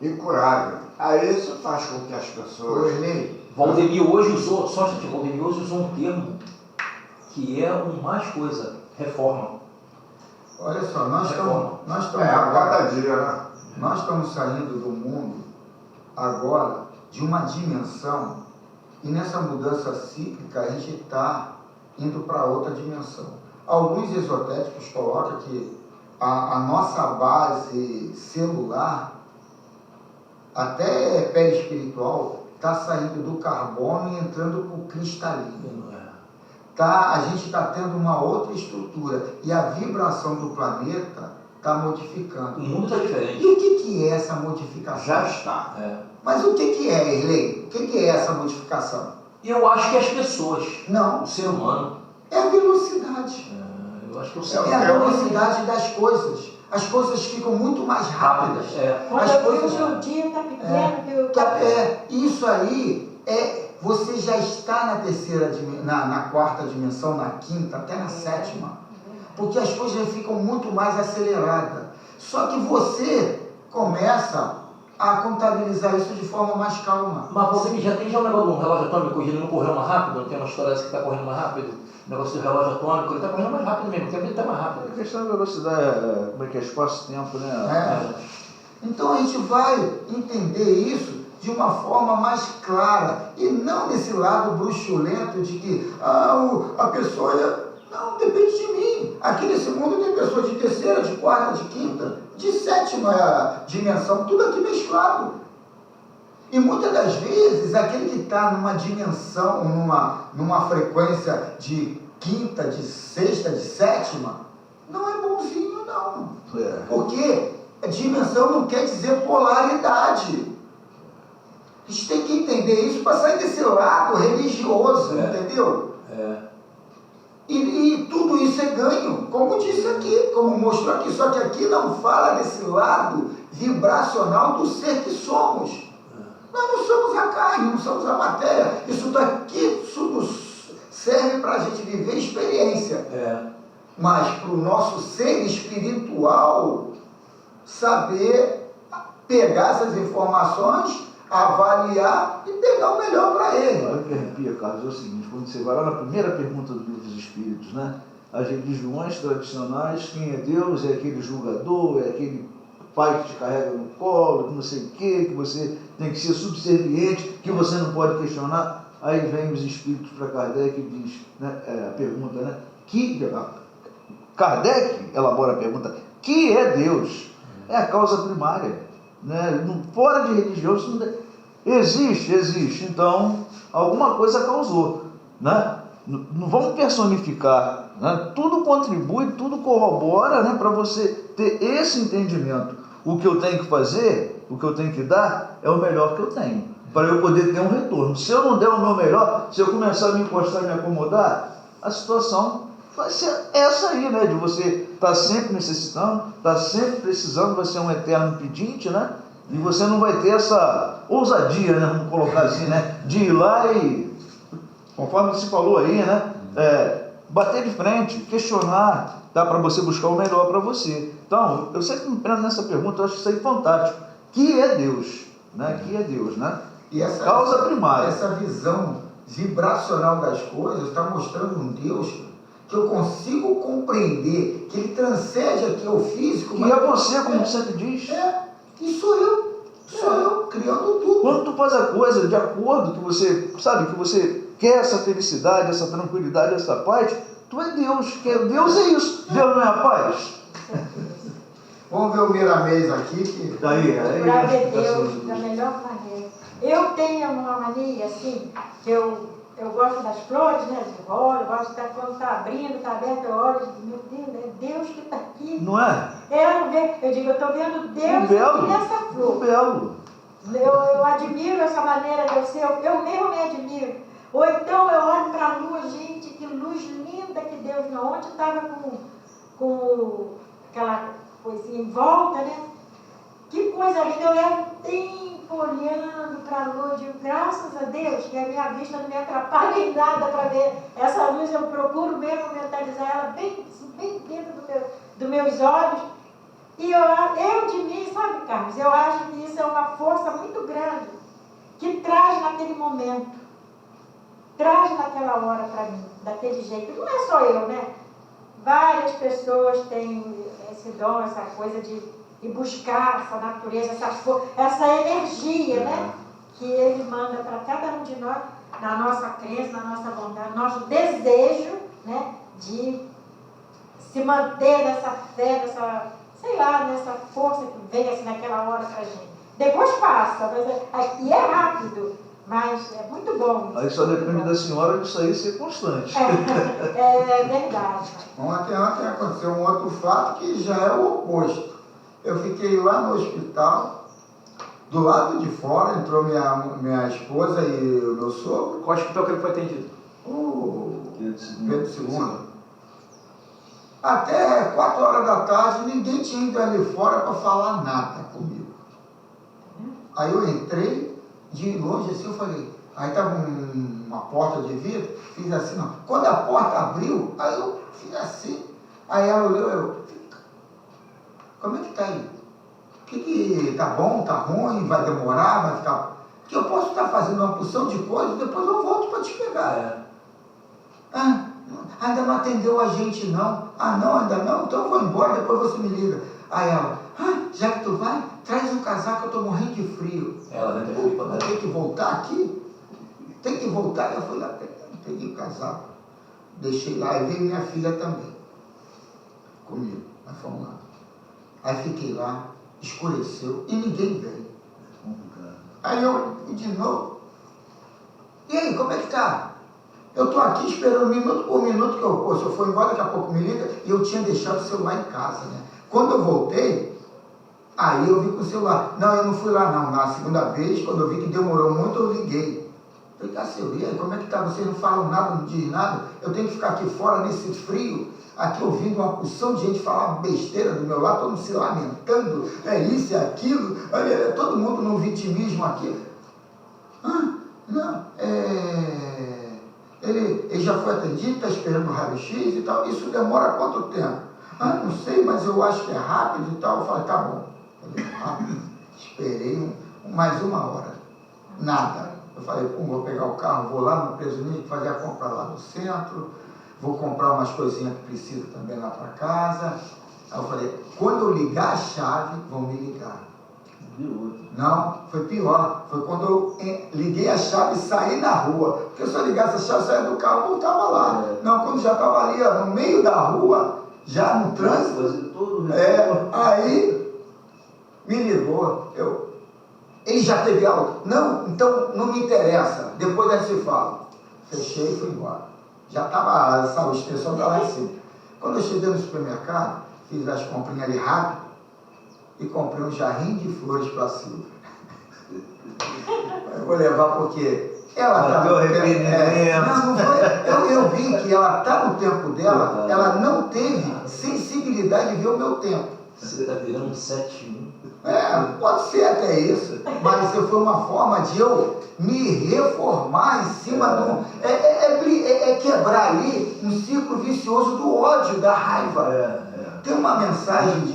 incurável. Aí isso faz com que as pessoas... Valdemir hoje usou um termo que é mais coisa, reforma. Olha só, nós estamos a cada dia, né? Nós estamos saindo do mundo agora de uma dimensão, e nessa mudança cíclica a gente está indo para outra dimensão. Alguns esotéricos colocam que a nossa base celular, até perispiritual, está saindo do carbono e entrando para o cristalino. A gente está tendo uma outra estrutura e a vibração do planeta está modificando. O mundo está diferente. E o que é essa modificação? Já está. Mas o que é, Erlei? O que é essa modificação? Eu acho que as pessoas. Não. O ser humano. É a velocidade. Eu acho que o ser humano. É a velocidade das coisas. As coisas ficam muito mais rápidas. As coisas... O dia está pequeno. Isso aí você já está na terceira, na quarta dimensão, na quinta, até na sétima. Porque as coisas ficam muito mais aceleradas. Só que você começa a contabilizar isso de forma mais calma. Mas você já tem um negócio do relógio atômico, ele não correu mais rápido? Não tem uma história que está correndo mais rápido? O negócio do relógio atômico, ele está correndo mais rápido mesmo, o tempo ele está mais rápido. A questão da velocidade, como é que é espaço-tempo, né? Então a gente vai entender isso de uma forma mais clara, e não nesse lado bruxulento de que a pessoa... Não, depende de mim. Aqui nesse mundo tem pessoas de terceira, de quarta, de quinta, de sétima dimensão, tudo aqui mesclado. E muitas das vezes, aquele que está numa dimensão, numa frequência de quinta, de sexta, de sétima, não é bonzinho, não. Porque a dimensão não quer dizer polaridade. A gente tem que entender isso para sair desse lado religioso, entendeu? E tudo isso é ganho, como disse aqui, como mostrou aqui, só que aqui não fala desse lado vibracional do ser que somos. Nós não somos a carne, não somos a matéria. Isso daqui tudo serve para a gente viver experiência. Mas para o nosso ser espiritual saber pegar essas informações, avaliar e pegar o melhor para ele. O que arrepia, Carlos, é o seguinte: quando você vai lá na primeira pergunta do Livro dos Espíritos, né? As religiões tradicionais, quem é Deus? É aquele julgador, é aquele pai que te carrega no colo, que não sei o quê, que você tem que ser subserviente, que você não pode questionar. Aí vem os Espíritos para Kardec e diz, né, a pergunta, né? Kardec elabora a pergunta: que é Deus? É a causa primária. Né? Fora de religião, isso não existe. Então, alguma coisa causou. Né? Não vamos personificar. Né? Tudo contribui, tudo corrobora, né, para você ter esse entendimento. O que eu tenho que fazer, o que eu tenho que dar, é o melhor que eu tenho, para eu poder ter um retorno. Se eu não der o meu melhor, se eu começar a me encostar e me acomodar, a situação vai ser essa aí, né? De você estar sempre necessitando, estar sempre precisando, vai ser um eterno pedinte, né? E você não vai ter essa ousadia, né? Vamos colocar assim, né? De ir lá e, conforme você falou aí, né? Bater de frente, questionar, tá? Para você buscar o melhor para você. Então, eu sempre me prendo nessa pergunta, eu acho isso aí fantástico. Que é Deus? Né? Que é Deus, né? E essa causa primária. Essa visão vibracional das coisas está mostrando um Deus que eu consigo compreender, que ele transcende aqui ao físico. Que é você, como sempre diz. E sou eu, criando tudo. Quando tu faz a coisa de acordo, que você sabe, que você quer essa felicidade, essa tranquilidade, essa paz, tu é Deus. Deus é isso. Deus não é a paz. Vamos ver o Miramês aqui. Que... Daí, para ver Deus da melhor maneira. Eu tenho uma mania, assim, que eu gosto das flores, né, de rosa, eu gosto de estar, quando está abrindo, está aberto, eu olho e digo, meu Deus, é Deus que está aqui. Não é? Eu digo, eu estou vendo Deus aqui nessa flor. Belo. Eu admiro essa maneira de eu ser, eu mesmo me admiro. Ou então eu olho para a lua, gente, que luz linda que Deus deu. Ontem estava com aquela coisinha em volta, né? Que coisa linda, eu levo tempo olhando para a lua, digo, graças a Deus que a minha vista não me atrapalha em nada para ver essa luz, eu procuro mesmo mentalizar ela bem dentro dos meus olhos. E eu de mim, sabe, Carlos, eu acho que isso é uma força muito grande, que traz naquele momento, traz naquela hora para mim, daquele jeito. Não é só eu, né? Várias pessoas têm esse dom, essa coisa de buscar essa natureza, essa energia, né? Que ele manda para cada um de nós, na nossa crença, na nossa vontade, nosso desejo, né? De se manter nessa fé, nessa força que vem assim naquela hora para a gente. Depois passa, e é rápido, mas é muito bom. Aí só depende da senhora disso aí ser constante. É verdade. Ontem aconteceu um outro fato que já é o oposto. Eu fiquei lá no hospital, do lado de fora, entrou minha esposa e o meu sogro. Qual hospital que ele foi atendido? O Pedro II. Até 4 horas da tarde, ninguém tinha ido ali fora para falar nada comigo. Aí eu entrei, de longe assim, eu falei, aí estava uma porta de vidro, fiz assim, não. Quando a porta abriu, aí eu fiz assim, aí ela olhou, como é que tá aí? Que tá bom, tá ruim, vai demorar, vai ficar... Porque eu posso estar fazendo uma porção de coisas, depois eu volto para te pegar. Ainda não atendeu a gente não. Não, ainda não? Então eu vou embora, depois você me liga. Aí ela, já que tu vai, traz um casaco, eu estou morrendo de frio. Ela deve ter frio pra Vou ter que voltar aqui? Tem que voltar. Eu fui lá, peguei o casaco, deixei lá, e veio minha filha também comigo. Nós fomos lá. Aí fiquei lá, escureceu e ninguém veio. Aí eu, de novo, e aí, como é que tá? Eu estou aqui esperando minuto por minuto que se eu for embora, daqui a pouco me liga, e eu tinha deixado o celular em casa, né? Quando eu voltei, aí eu vi com o celular. Não, eu não fui lá não. Na segunda vez, quando eu vi que demorou muito, eu liguei. Falei, Cacilda, e aí, como é que tá? Vocês não falam nada, não dizem nada? Eu tenho que ficar aqui fora nesse frio, aqui ouvindo uma porção de gente falar besteira do meu lado, todo mundo se lamentando, é isso e aquilo, olha, todo mundo no vitimismo aqui. Não, ele já foi atendido, está esperando o raio-x e tal. Isso demora quanto tempo? Não sei, mas eu acho que é rápido e tal. Eu falei, tá bom. Falei, rápido. Esperei mais uma hora. Nada. Eu falei, vou pegar o carro, vou lá no Preso Unido fazer a compra lá no centro, vou comprar umas coisinhas que preciso também lá para casa. Aí eu falei, quando eu ligar a chave, vão me ligar. Não, foi pior. Foi quando eu liguei a chave e saí na rua. Porque se eu ligasse a chave, eu saía do carro e voltava lá. Não, quando já estava ali, ó, no meio da rua, já no trânsito. Aí me ligou. Ele já teve aula? Não, então não me interessa. Depois a gente se fala. Fechei e fui embora. Já estava, sabe, a extensão estava lá em cima. Quando eu cheguei no supermercado, fiz as comprinhas ali rápido e comprei um jarrinho de flores para a Silvia. Eu vou levar porque ela está no tempo. Não foi. Eu vi que ela está no tempo dela, ela não teve sensibilidade de ver o meu tempo. Você está virando um 7-1. Pode ser até isso, mas foi uma forma de eu me reformar em cima do... quebrar ali um ciclo vicioso do ódio, da raiva. Tem uma mensagem de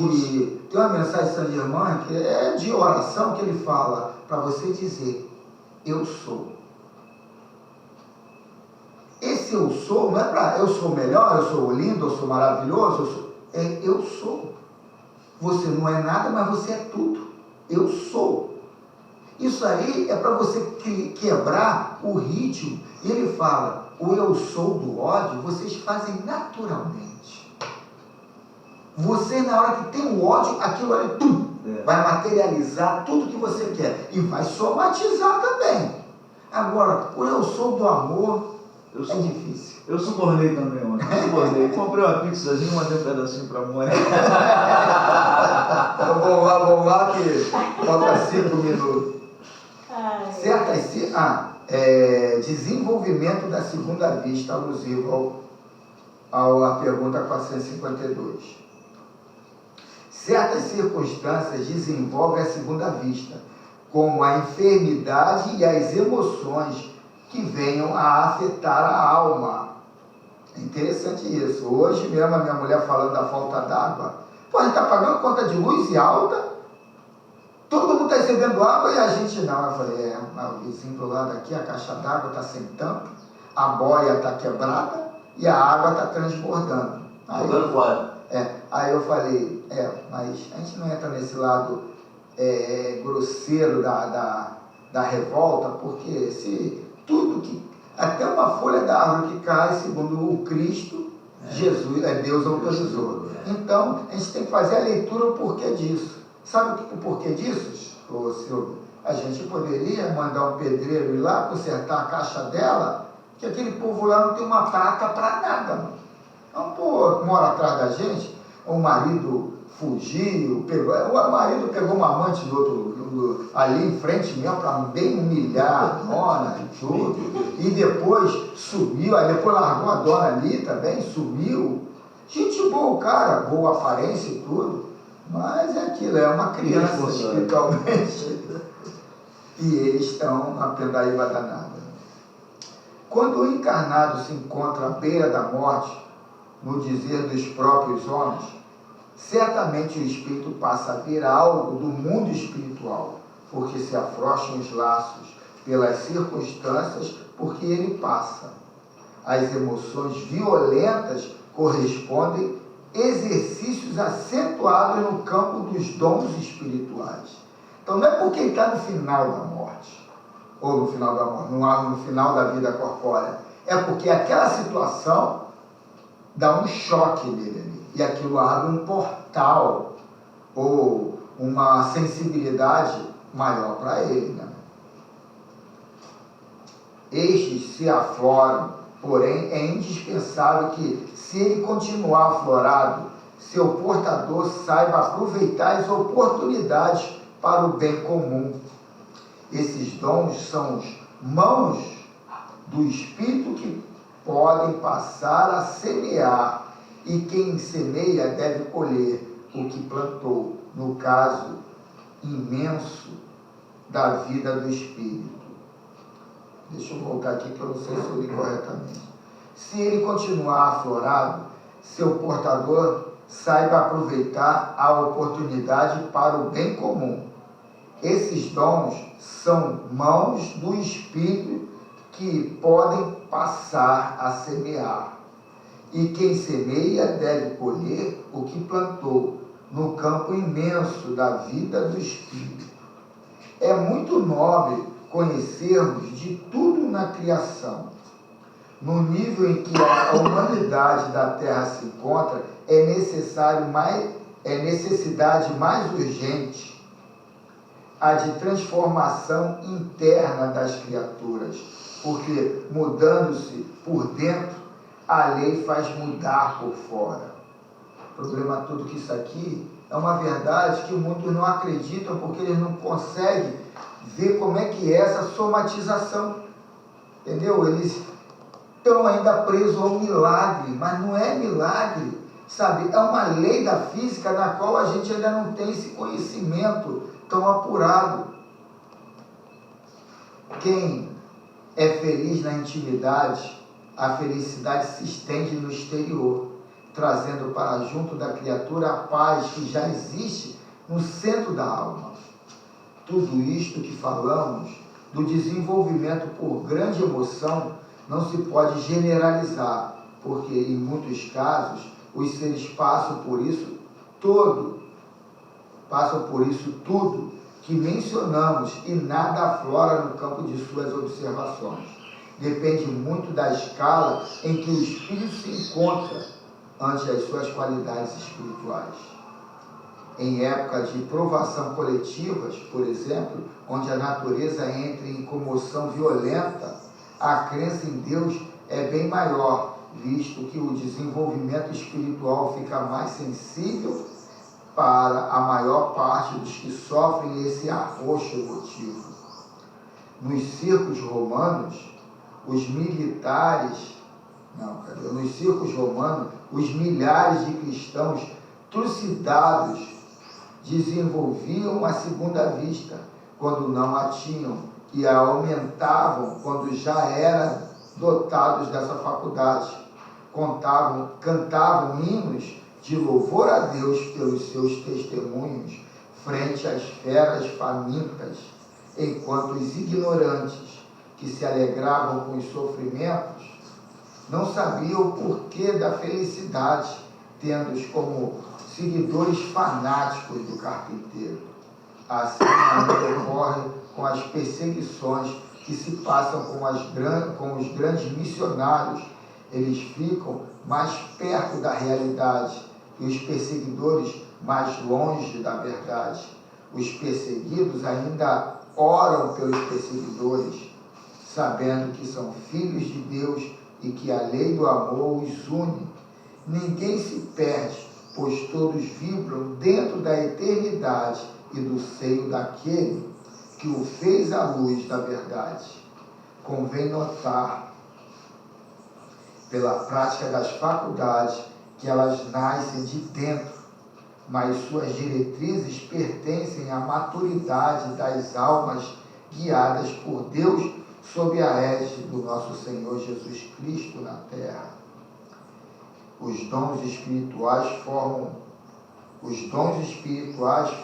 Saint Germain que é de oração, que ele fala para você dizer, eu sou. Esse eu sou não é para eu sou melhor, eu sou lindo, eu sou maravilhoso, eu sou. Você não é nada, mas você é tudo. Eu sou. Isso aí é para você quebrar o ritmo. E ele fala, o eu sou do ódio, vocês fazem naturalmente. Você, na hora que tem o ódio, aquilo ali, vai materializar tudo que você quer. E vai somatizar também. Agora, o eu sou do amor é difícil. Eu subornei também ontem. Comprei uma pizzazinha, mandei um pedacinho para a Mônica. Então vamos lá que falta 5 minutos. Desenvolvimento da segunda vista, alusivo à pergunta 452. Certas circunstâncias desenvolvem a segunda vista, como a enfermidade e as emoções que venham a afetar a alma. É interessante isso. Hoje mesmo a minha mulher falando da falta d'água. Pô, a gente está pagando conta de luz e alta, todo mundo está recebendo água e a gente não. Eu falei, o vizinho do lado aqui, a caixa d'água está sem tampa, a boia está quebrada e a água está transbordando. Jogando fora. Aí eu falei, mas a gente não entra nesse lado grosseiro da revolta, porque se tudo que... Até uma folha da árvore que cai, segundo o Cristo, Jesus, Deus autorizou. Então, a gente tem que fazer a leitura o porquê disso. Sabe o porquê disso, Silvio? A gente poderia mandar um pedreiro ir lá consertar a caixa dela, que aquele povo lá não tem uma prata para nada, mano. Então, pô, mora atrás da gente, o marido fugiu, o marido pegou uma amante do outro, ali em frente mesmo, para bem humilhar a dona e tudo, e depois sumiu, aí depois largou a dona ali também, sumiu. Gente boa o cara, boa aparência e tudo, mas é aquilo, é uma criança espiritualmente, e eles estão na pendaíba danada. Quando o encarnado se encontra à beira da morte, no dizer dos próprios homens, certamente o espírito passa a ver algo do mundo espiritual, porque se afrouxam os laços pelas circunstâncias porque ele passa. As emoções violentas correspondem exercícios acentuados no campo dos dons espirituais. Então não é porque ele está no final da morte, ou no final da morte, no final da vida corpórea, é porque aquela situação dá um choque nele ali, e aquilo abre um portal, ou uma sensibilidade maior para ele, né? Estes se afloram, porém é indispensável que, se ele continuar aflorado, seu portador saiba aproveitar as oportunidades para o bem comum. Esses dons são as mãos do Espírito que podem passar a semear, e quem semeia deve colher o que plantou, no caso imenso da vida do Espírito. Deixa eu voltar aqui que eu não sei se eu li corretamente. Se ele continuar aflorado, seu portador saiba aproveitar a oportunidade para o bem comum. Esses dons são mãos do Espírito que podem passar a semear. E quem semeia deve colher o que plantou, no campo imenso da vida do Espírito. É muito nobre conhecermos de tudo na criação. No nível em que a humanidade da Terra se encontra, é necessidade mais urgente a de transformação interna das criaturas, porque mudando-se por dentro, a lei faz mudar por fora. O problema todo que isso aqui é uma verdade que muitos não acreditam, porque eles não conseguem ver como é que é essa somatização, entendeu? Eles estão ainda presos ao milagre, mas não é milagre, sabe? É uma lei da física na qual a gente ainda não tem esse conhecimento tão apurado. Quem é feliz na intimidade, a felicidade se estende no exterior, trazendo para junto da criatura a paz que já existe no centro da alma. Tudo isto que falamos do desenvolvimento por grande emoção não se pode generalizar, porque em muitos casos os seres passam por isso tudo que mencionamos e nada aflora no campo de suas observações. Depende muito da escala em que o espírito se encontra ante as suas qualidades espirituais. Em época de provação coletivas, por exemplo, onde a natureza entra em comoção violenta, a crença em Deus é bem maior, visto que o desenvolvimento espiritual fica mais sensível para a maior parte dos que sofrem esse arroxo emotivo. Nos circos romanos, os milhares de cristãos trucidados desenvolviam a segunda vista, quando não a tinham, e a aumentavam quando já eram dotados dessa faculdade. Cantavam hinos de louvor a Deus pelos seus testemunhos frente às feras famintas, enquanto os ignorantes, que se alegravam com os sofrimentos, não sabiam o porquê da felicidade, tendo-os como seguidores fanáticos do carpinteiro. Assim ainda ocorre com as perseguições que se passam com os grandes missionários. Eles ficam mais perto da realidade e os perseguidores mais longe da verdade. Os perseguidos ainda oram pelos perseguidores, sabendo que são filhos de Deus e que a lei do amor os une. Ninguém se perde, pois todos vibram dentro da eternidade e do seio daquele que o fez à luz da verdade. Convém notar, pela prática das faculdades, que elas nascem de dentro, mas suas diretrizes pertencem à maturidade das almas guiadas por Deus sob a égide do nosso Senhor Jesus Cristo na terra. Os dons espirituais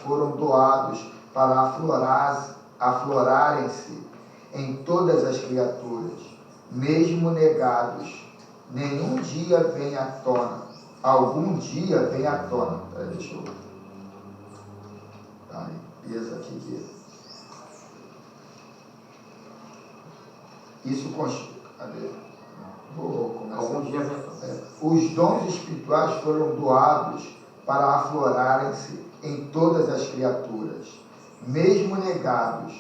foram doados para aflorarem-se em todas as criaturas, mesmo negados. Nenhum dia vem à tona algum dia vem à tona. Deixa eu... Tá, limpeza aqui. Isso constitui... Cadê? Vou começar. Algum dia vem à tona. Os dons espirituais foram doados para aflorarem-se em todas as criaturas, mesmo negados.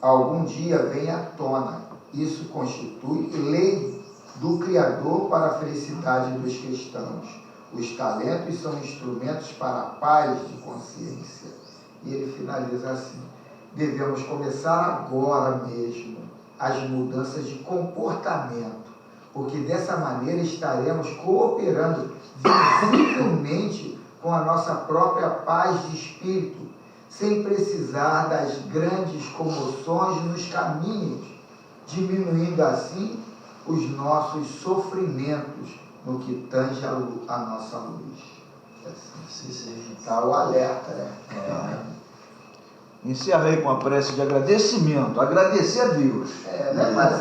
Algum dia vem à tona. Isso constitui lei do Criador para a felicidade dos cristãos. Os talentos são instrumentos para a paz de consciência. E ele finaliza assim: devemos começar agora mesmo as mudanças de comportamento, porque dessa maneira estaremos cooperando visivelmente com a nossa própria paz de espírito, sem precisar das grandes comoções nos caminhos, diminuindo assim os nossos sofrimentos no que tange a nossa luz. Assim está o alerta, né? Encerra aí com a prece de agradecimento. Agradecer a Deus. Né? Mas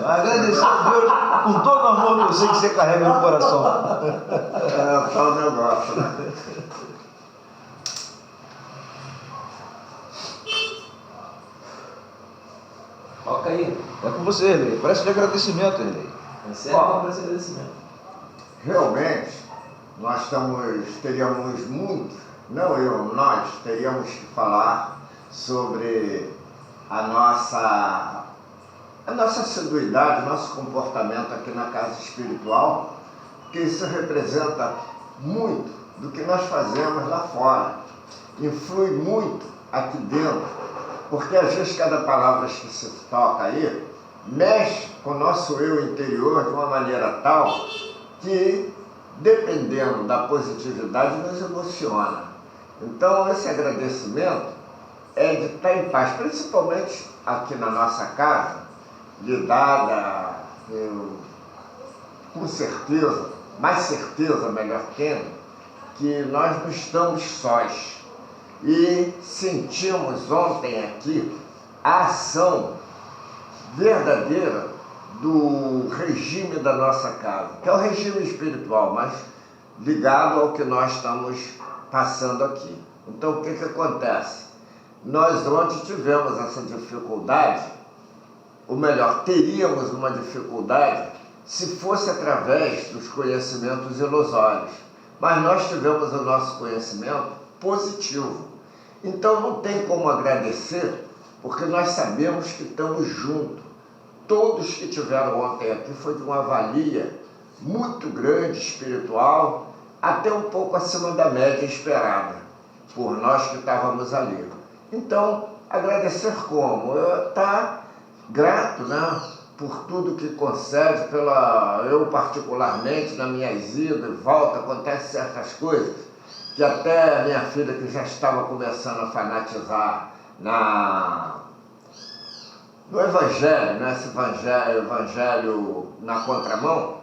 agradecer a Deus com todo o amor que eu sei que você carrega no coração. É só o negócio, né? Toca aí. É com você, Erlei. Prece de agradecimento, Erlei. Encerra com esse agradecimento. Realmente, nós teríamos muito, nós teríamos que falar sobre a nossa assiduidade, nosso comportamento aqui na casa espiritual, porque isso representa muito do que nós fazemos lá fora, influi muito aqui dentro, porque às vezes cada palavra que se toca aí mexe com o nosso eu interior de uma maneira tal que, dependendo da positividade, nos emociona. Então, esse agradecimento é de estar em paz, principalmente aqui na nossa casa, lidada, com certeza, mais certeza, melhor tendo, que nós não estamos sós. E sentimos ontem aqui a ação verdadeira do regime da nossa casa, que é o regime espiritual, mas ligado ao que nós estamos passando aqui. Então, o que acontece? Nós ontem tivemos essa dificuldade, ou melhor, teríamos uma dificuldade se fosse através dos conhecimentos ilusórios, mas nós tivemos o nosso conhecimento positivo. Então, não tem como agradecer, porque nós sabemos que estamos juntos. Todos que tiveram ontem aqui foi de uma valia muito grande, espiritual, até um pouco acima da média esperada, por nós que estávamos ali. Então, agradecer como? Estar grato, né, por tudo que concede, eu particularmente, nas minhas idas e voltas, acontecem certas coisas, que até a minha filha, que já estava começando a fanatizar no Evangelho, né, esse evangelho na contramão,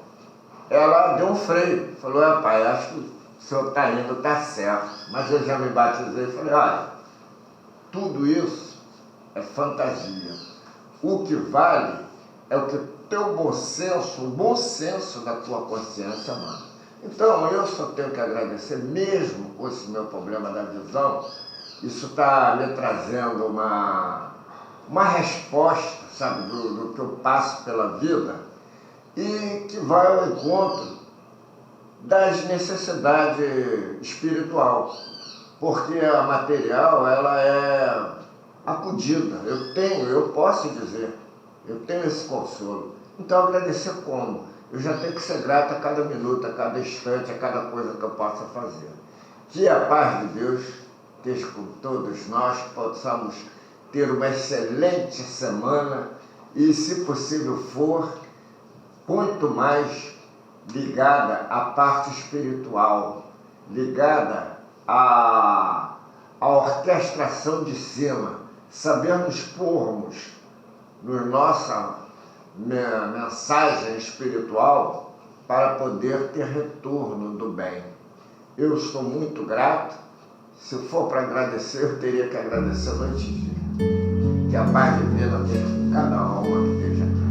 ela deu um freio, falou: pai, acho que o senhor está indo, está certo. Mas eu já me batizei e falei: olha, tudo isso é fantasia. O que vale é o que teu bom senso, o bom senso da tua consciência manda. Então, eu só tenho que agradecer, mesmo com esse meu problema da visão. Isso está me trazendo uma resposta, sabe, do que eu passo pela vida, e que vai ao encontro das necessidades espiritual, porque a material, ela é acudida. Eu posso dizer, eu tenho esse consolo. Então, agradecer como? Eu já tenho que ser grato a cada minuto, a cada instante, a cada coisa que eu possa fazer. Que a paz de Deus esteja com todos nós, que possamos ter uma excelente semana e, se possível for, muito mais ligada à parte espiritual, ligada à orquestração de cima, sabermos pormos na nossa mensagem espiritual para poder ter retorno do bem. Eu estou muito grato. Se for para agradecer, eu teria que agradecer a noite inteira. Que a paz divina esteja com cada alma que esteja aqui.